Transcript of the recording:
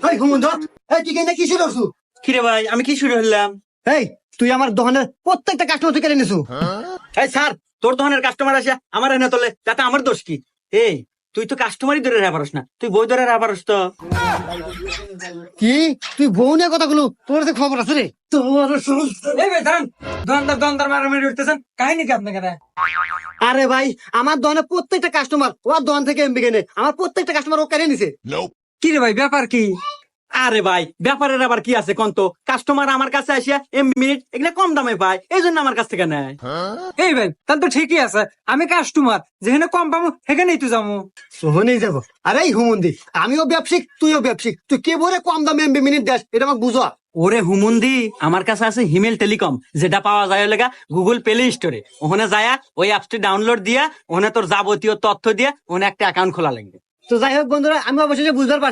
এই হুমন্ত, এই তুই কেন কি শুরু করছু? কিরে ভাই আমি কি শুরু হলাম? এই তুই আমার দোকানের প্রত্যেকটা কাস্টমার তুই কেড়ে নিছু। এই স্যার, তোর দোকানের কাস্টমার আসে আমার এনে তোলে, তাতে আমার দোষ কি? এই তুই তো কাস্টমারই ধরে রাখা পারস না, তুই বই ধরে রাখা পারস তো? কি তুই বউ নিয়ে কথাগুলো তোর কাছে খবর আছে রে? তোর এই ভাই দাঁড়ান, দোকানদার মারামারি উঠতেছেন, কাহিনী কি আপনাকে? আরে ভাই, আমার দোকানের প্রত্যেকটা কাস্টমার ওর দোকান থেকে এমবি কেনে, আমার প্রত্যেকটা কাস্টমার ও কেড়ে নিছে। কি রে ভাই, ব্যাপার কি? আরে ভাই, ব্যাপারের আবার কি আছে কন্ত? কাস্টমার আমার কাছে আসিয়া মিনিট এগুলা কম দামে পায়, এই জন্য আমার কাছ থেকে নেয়। এই ভাই তাহলে তো ঠিকই আছে, আমি কাস্টমার, যেখানে কম পাবো সেখানেই তো যাবো। সোহনেই যাবো। আরে এই হুমন্দি, আমিও ব্যবসায়িক তুইও ব্যবসায়িক, তুই কে বলে কম দামে এমবি মিনিট দেশ এটা আমাকে বুঝো। ওরে হুমুন্দি, আমার কাছে আছে হিমেল টেলিকম, যেটা পাওয়া যায় লেগা গুগল প্লে স্টোরে। ওখানে যায়া ওই অ্যাপসটি ডাউনলোড দিয়া ওখানে তোর যাবতীয় তথ্য দিয়ে ওখানে একটা অ্যাকাউন্ট খোলা লাগবে। তো যাই হোক বন্ধুরা, আমি অবশেষে বুঝবার পারছি।